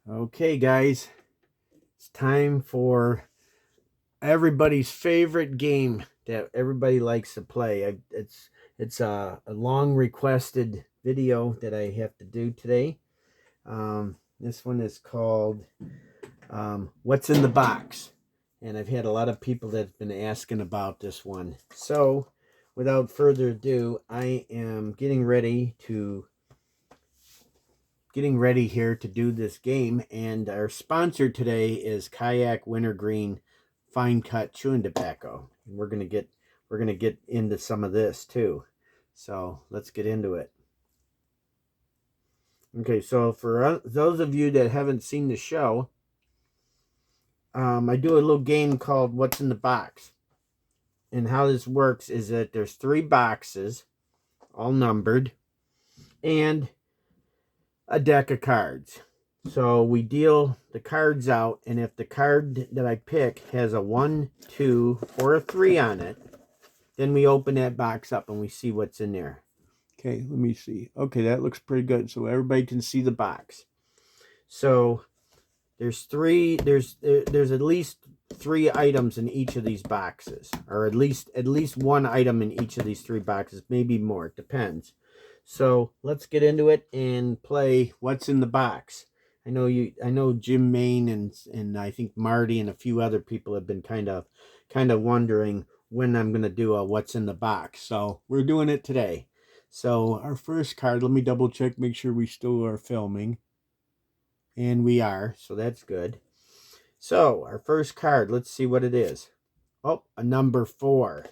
Okay, guys, it's time for everybody's favorite game that everybody likes to play. It's a long requested video that I have to do today. This one is called What's in the Box? And I've had a lot of people that have been asking about this one. So, without further ado, I am getting ready here to do this game, and our sponsor today is Kayak Wintergreen Fine Cut Chewing Tobacco. And we're gonna get into some of this too. So let's get into it. Okay, so for those of you that haven't seen the show, I do a little game called What's in the Box. And how this works is that there's 3 boxes, all numbered, and a deck of cards. So we deal the cards out, and if the card that I pick has a 1, 2, or a 3 on it, then we open that box up and we see what's in there. Okay, let me see. Okay, that looks pretty good. So everybody can see the box. So there's at least 3 items in each of these boxes, or at least 1 item in each of these 3 boxes, maybe more, it depends. So let's get into it and play What's in the Box. I know Jim Main and I think Marty and a few other people have been kind of wondering when I'm going to do a What's in the Box. So we're doing it today. So our first card, let me double check, make sure we still are filming. And we are, so that's good. So our first card, let's see what it is. Oh, a number 4.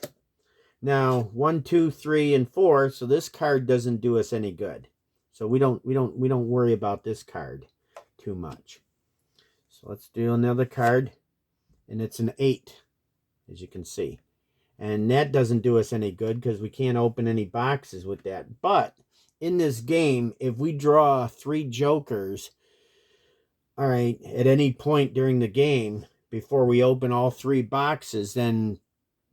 Now 1, 2, 3, and 4. So this card doesn't do us any good. So we don't worry about this card too much. So let's do another card, and it's an 8, as you can see, and that doesn't do us any good because we can't open any boxes with that. But in this game, if we draw 3 jokers, all right, at any point during the game before we open all 3 boxes, then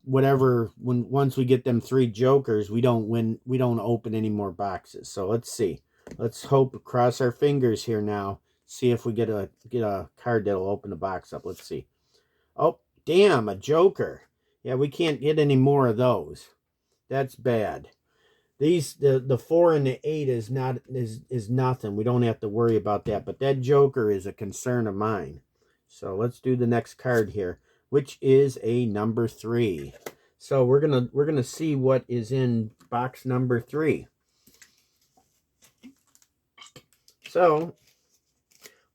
once we get them 3 jokers, we don't open any more boxes. So let's see. Let's cross our fingers here now. See if we get a card that'll open the box up. Let's see. Oh, damn, a joker. Yeah, we can't get any more of those. That's bad. The 4 and the 8 is nothing. We don't have to worry about that. But that joker is a concern of mine. So let's do the next card here, which is a number 3. So we're gonna see what is in box number 3. So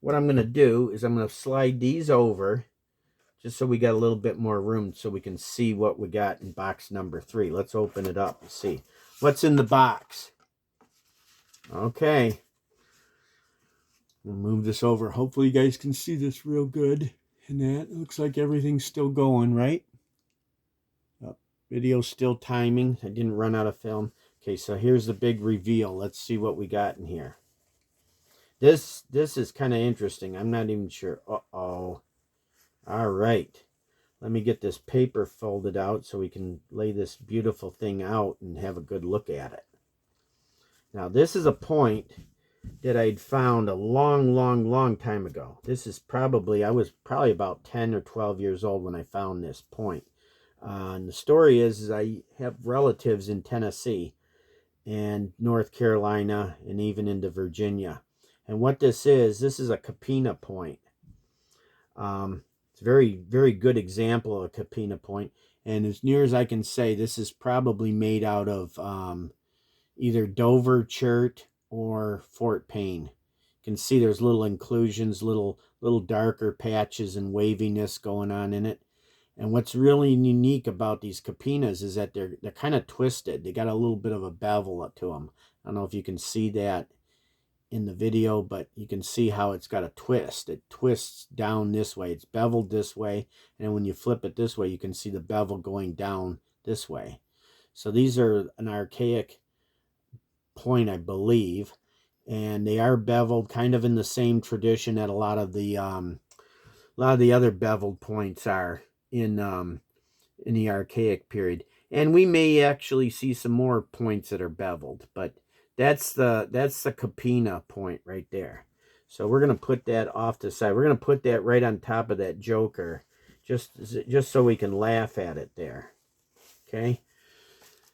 what I'm gonna do is I'm gonna slide these over just so we got a little bit more room so we can see what we got in box number 3. Let's open it up and see what's in the box. Okay. We'll move this over. Hopefully you guys can see this real good. And that looks like everything's still going, right? Video's still timing. I didn't run out of film. Okay, so here's the big reveal. Let's see what we got in here. This is kind of interesting. I'm not even sure. Uh-oh. All right. Let me get this paper folded out so we can lay this beautiful thing out and have a good look at it. Now, this is a point that I'd found a long time ago. I was probably about 10 or 12 years old when I found this point. And the story is I have relatives in Tennessee and North Carolina and even into Virginia. And what this is a Capina point. It's a very good example of a Capina point. And as near as I can say, this is probably made out of either Dover chert or Fort Payne. You can see there's little inclusions, little darker patches and waviness going on in it. And what's really unique about these Capinas is that they're kind of twisted. They got a little bit of a bevel to them. I don't know if you can see that in the video, but you can see how it's got a twist. It twists down this way. It's beveled this way. And when you flip it this way, you can see the bevel going down this way. So these are an archaic point, I believe. And they are beveled kind of in the same tradition that a lot of the other beveled points are in the archaic period. And we may actually see some more points that are beveled, but that's the Capina point right there. So we're going to put that off to the side. We're going to put that right on top of that joker, just so we can laugh at it there. Okay.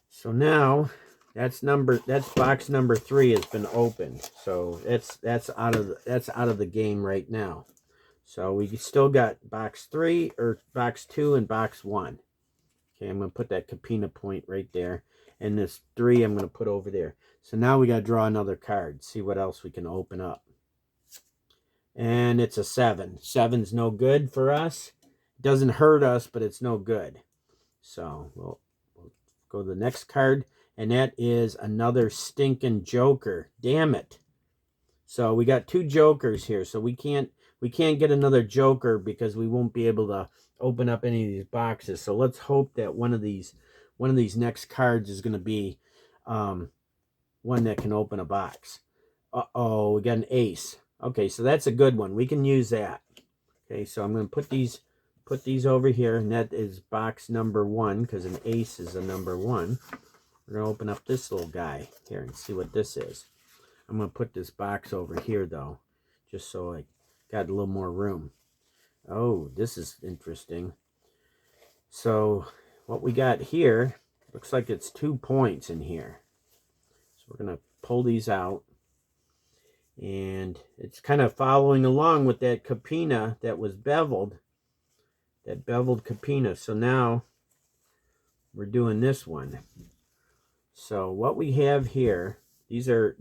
So now that's box number 3 has been opened. So that's out of the game right now. So we still got box 3 or box 2 and box 1. Okay, I'm going to put that Capina point right there. And this 3 I'm going to put over there. So now we got to draw another card. See what else we can open up. And it's a 7. 7's no good for us. It doesn't hurt us, but it's no good. So we'll go to the next card. And that is another stinking joker. Damn it. So we got 2 jokers here. So we can't get another joker because we won't be able to open up any of these boxes. So let's hope that one of these next cards is going to be one that can open a box. Uh-oh, we got an ace. Okay, so that's a good one. We can use that. Okay, so I'm going to put these over here, and that is box number 1 because an ace is a number 1. We're going to open up this little guy here and see what this is. I'm going to put this box over here, though, just so I got a little more room. Oh, this is interesting. So what we got here looks like it's 2 points in here. So we're going to pull these out. And it's kind of following along with that Capina that was beveled. That beveled Capina. So now we're doing this one. So what we have here, these are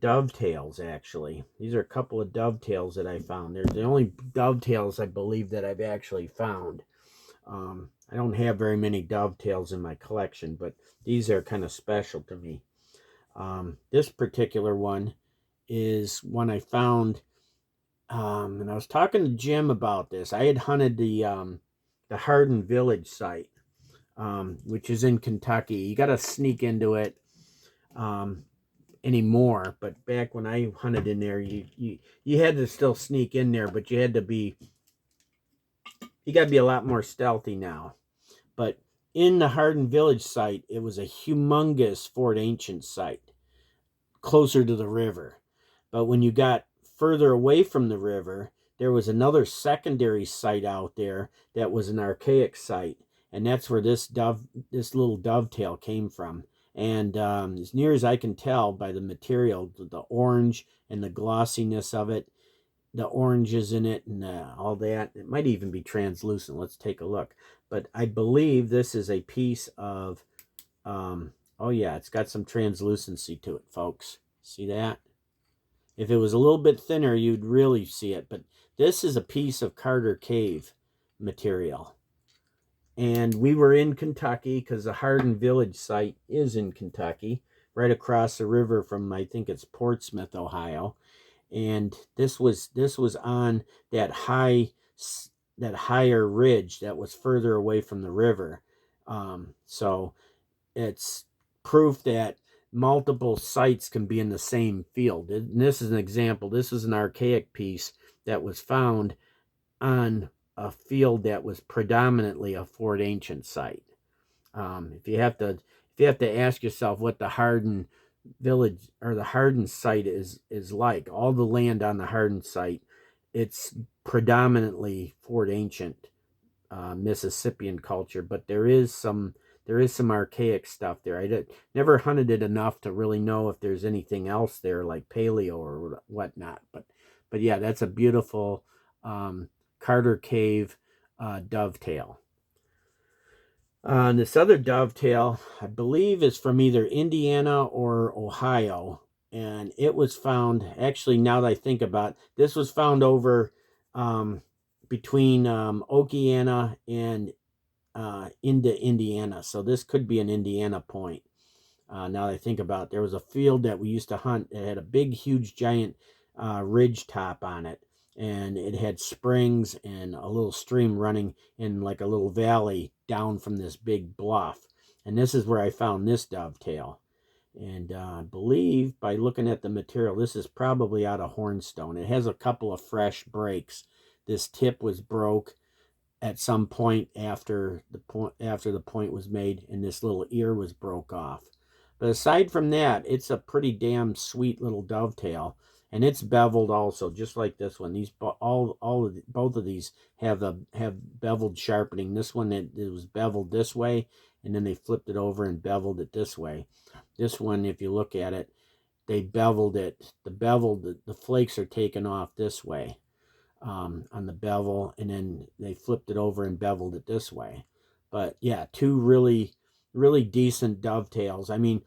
dovetails, actually. These are a couple of dovetails that I found. They're the only dovetails I believe that I've actually found. I don't have very many dovetails in my collection, but these are kind of special to me. This particular one is one I found, and I was talking to Jim about this. I had hunted the Hardin Village site, which is in Kentucky. You got to sneak into it anymore, but back when I hunted in there, you had to still sneak in there, but you got to be a lot more stealthy now. But in the Hardin Village site, it was a humongous Fort Ancient site, closer to the river. But when you got further away from the river, there was another secondary site out there that was an archaic site, and that's where this little dovetail came from. And as near as I can tell by the material, the orange and the glossiness of it, the oranges in it and all that, it might even be translucent. Let's take a look. But I believe this is a piece of, oh yeah, it's got some translucency to it, folks. See that? If it was a little bit thinner, you'd really see it. But this is a piece of Carter Cave material. And we were in Kentucky because the Hardin Village site is in Kentucky, right across the river from, I think it's Portsmouth, Ohio. And this was on that higher ridge that was further away from the river. So it's proof that multiple sites can be in the same field. And this is an example. This is an archaic piece that was found on a field that was predominantly a Fort Ancient site. If you have to ask yourself what the Hardin Village or the Hardin site is like, all the land on the Hardin site, it's predominantly Fort Ancient Mississippian culture, but there is some archaic stuff there. I never hunted it enough to really know if there's anything else there like paleo or whatnot. But yeah, that's a beautiful Carter Cave dovetail. This other dovetail, I believe, is from either Indiana or Ohio, and it was found, actually, now that I think about it, this was found over between Okeana and into Indiana, so this could be an Indiana point. Now that I think about it, there was a field that we used to hunt that had a big, huge, giant ridge top on it, and it had springs and a little stream running in like a little valley down from this big bluff. And this is where I found this dovetail. And I believe by looking at the material, this is probably out of hornstone. It has a couple of fresh breaks. This tip was broke at some point after the point was made, and this little ear was broke off. But aside from that, it's a pretty damn sweet little dovetail. And it's beveled also, just like this one. These both of these have beveled sharpening. This one it was beveled this way, and then they flipped it over and beveled it this way. This one, if you look at it, they beveled it. The flakes are taken off this way on the bevel, and then they flipped it over and beveled it this way. But yeah, two really, really decent dovetails. I mean,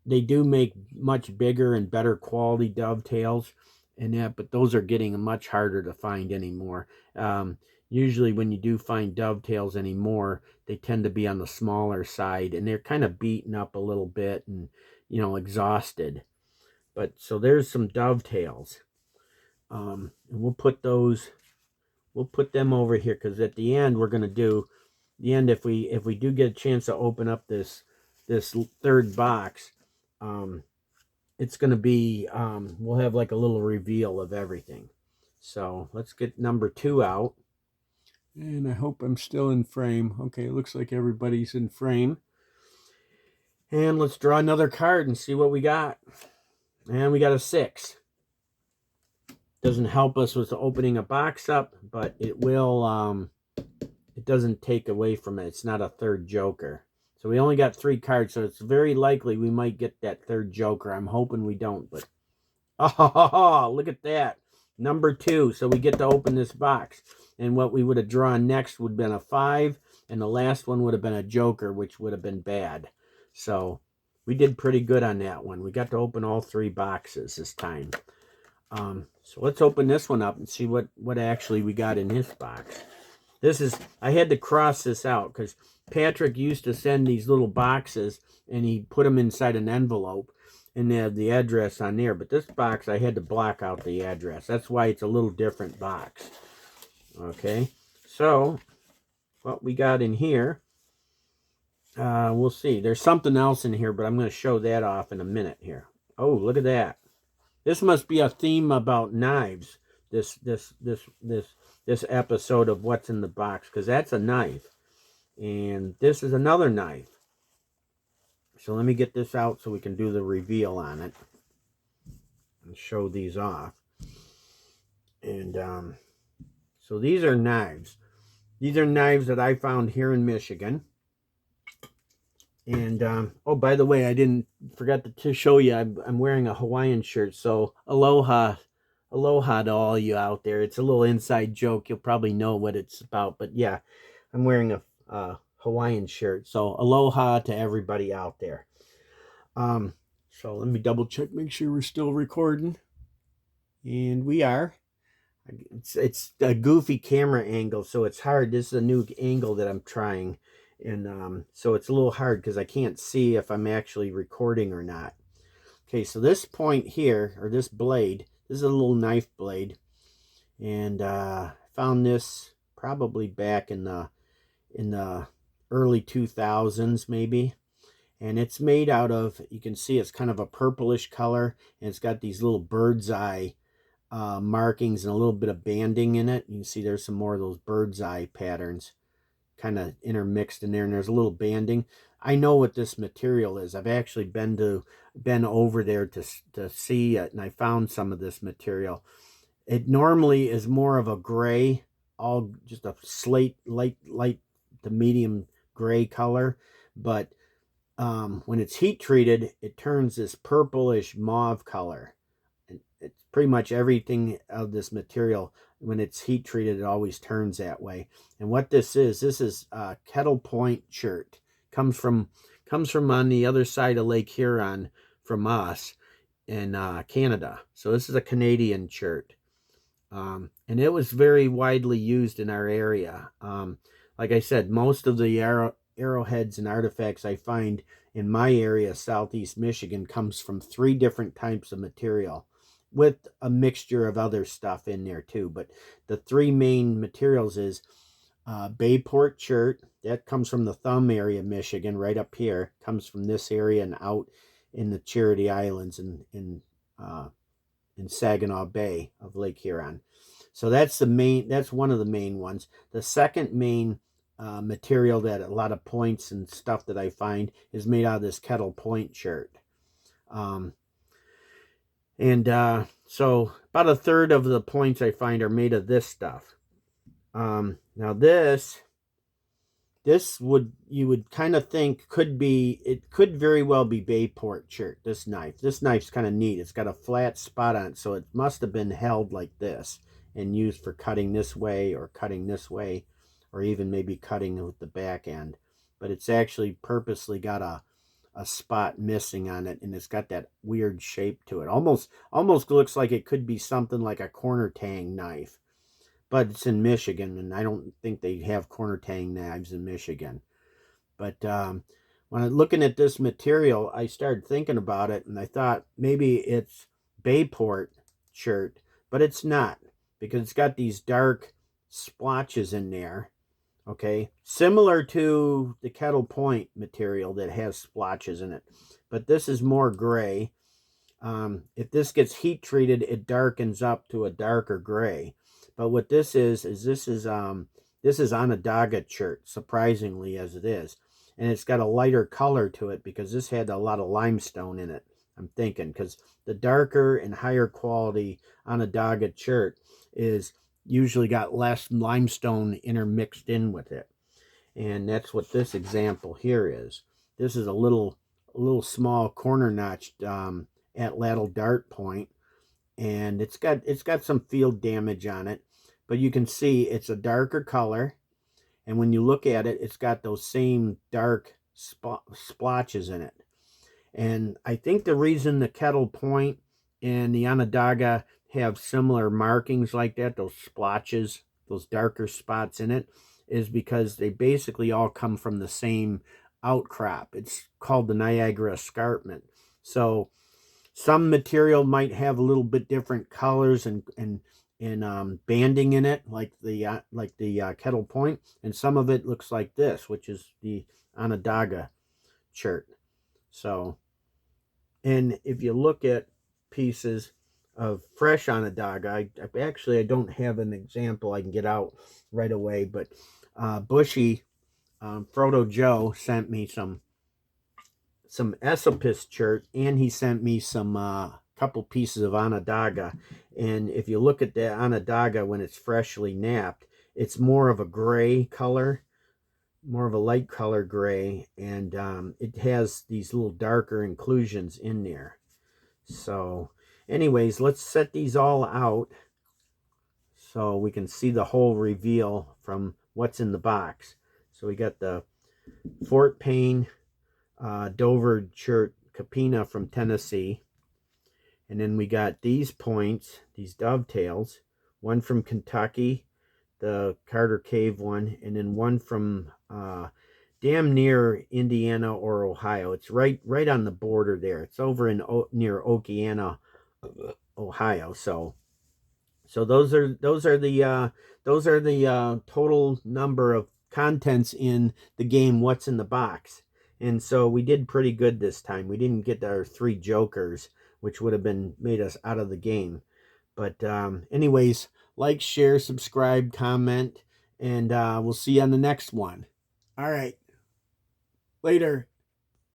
they do make much bigger and better quality dovetails and that, but those are getting much harder to find anymore. Usually when you do find dovetails anymore, they tend to be on the smaller side, and they're kind of beaten up a little bit and, exhausted. But so there's some dovetails. And we'll put them over here, because at the end we're going to do the end, if we do get a chance to open up this third box, it's going to be we'll have like a little reveal of everything. So let's get number 2 out, and I hope I'm still in frame. Okay, it looks like everybody's in frame, and let's draw another card and see what we got. And we got a 6. Doesn't help us with opening a box up, but it will it doesn't take away from it. It's not a third joker. So we only got 3 cards, so it's very likely we might get that third joker. I'm hoping we don't, but oh, look at that. Number 2. So we get to open this box. And what we would have drawn next would have been a 5, and the last one would have been a joker, which would have been bad. So we did pretty good on that one. We got to open all 3 boxes this time. So let's open this one up and see what actually we got in this box. I had to cross this out because Patrick used to send these little boxes and he put them inside an envelope and they have the address on there. But this box, I had to block out the address. That's why it's a little different box. Okay, so what we got in here, we'll see. There's something else in here, but I'm going to show that off in a minute here. Oh, look at that. This must be a theme about knives. This episode of What's in the Box, because that's a knife, and this is another knife. So let me get this out so we can do the reveal on it and show these off. And so these are knives. These are knives that I found here in Michigan. And oh, by the way, I didn't forget to show you. I'm wearing a Hawaiian shirt, so aloha to all you out there. It's a little inside joke. You'll probably know what it's about, but yeah, I'm wearing a Hawaiian shirt. So aloha to everybody out there. So let me double check, make sure we're still recording, and we are. It's a goofy camera angle, so it's hard. This is a new angle that I'm trying. And so it's a little hard because I can't see if I'm actually recording or not. Okay, so this point here, or this blade, this is a little knife blade. And I found this probably back in the early 2000s maybe. And it's made out of, you can see it's kind of a purplish color. And it's got these little bird's eye markings and a little bit of banding in it. You can see there's some more of those bird's eye patterns kind of intermixed in there, and there's a little banding. I know what this material is. I've actually been over there to see it, and I found some of this material. It normally is more of a gray, just a slate, light to medium gray color, but when it's heat treated, it turns this purplish mauve color. And it's pretty much everything of this material. When it's heat treated, it always turns that way. And what this is Kettle Point shirt. Comes from on the other side of Lake Huron from us in Canada. So this is a Canadian shirt. And it was very widely used in our area. Like I said, most of the arrowheads and artifacts I find in my area, Southeast Michigan, comes from 3 different types of material, with a mixture of other stuff in there too. But the 3 main materials is Bayport shirt. That comes from the Thumb area, Michigan, right up here. Comes from this area and out in the Charity Islands in Saginaw Bay of Lake Huron. So that's one of the main ones. The second main material that a lot of points and stuff that I find is made out of this Kettle Point shirt. So about a third of the points I find are made of this stuff. Now this you would kind of think it could very well be Bayport shirt, this knife. This knife's kind of neat. It's got a flat spot on it, so it must have been held like this and used for cutting this way or cutting this way, or even maybe cutting with the back end. But it's actually purposely got a spot missing on it, and it's got that weird shape to it. Almost looks like it could be something like a corner tang knife. But it's in Michigan, and I don't think they have corner tang knives in Michigan. But when I'm looking at this material, I started thinking about it, and I thought maybe it's Bayport shirt, but it's not, because it's got these dark splotches in there, okay? Similar to the Kettle Point material that has splotches in it, but this is more gray. If this gets heat treated, it darkens up to a darker gray. But what this is this is Onondaga shirt, surprisingly as it is. And it's got a lighter color to it because this had a lot of limestone in it, I'm thinking. Because the darker and higher quality Onondaga shirt is usually got less limestone intermixed in with it. And that's what this example here is. This is a little small corner notched atlatl dart point. And it's got some field damage on it, but you can see it's a darker color, and when you look at it, it's got those same dark splotches in it. And I think the reason the Kettle Point and the Onondaga have similar markings like that, those splotches, those darker spots in it, is because they basically all come from the same outcrop. It's called the Niagara Escarpment. So some material might have a little bit different colors and banding in it, like the Kettle Point, and some of it looks like this, which is the Onondaga shirt. So, and if you look at pieces of fresh Onondaga, I don't have an example I can get out right away, but Bushy, Frodo Joe sent me some Esopus shirt, and he sent me some couple pieces of Onondaga. And if you look at the Onondaga when it's freshly napped, it's more of a gray color, more of a light color gray, and it has these little darker inclusions in there. So anyways, let's set these all out so we can see the whole reveal from what's in the box. So we got the Fort Payne Dover shirt Capina from Tennessee, and then we got these points, these dovetails, one from Kentucky, the Carter Cave one, and then one from damn near Indiana or Ohio. It's right on the border there. It's over in near Okeana, Ohio. So those are the total number of contents in the game What's in the Box. And so we did pretty good this time. We didn't get our 3 jokers, which would have made us out of the game. But anyways, like, share, subscribe, comment, and we'll see you on the next one. All right. Later.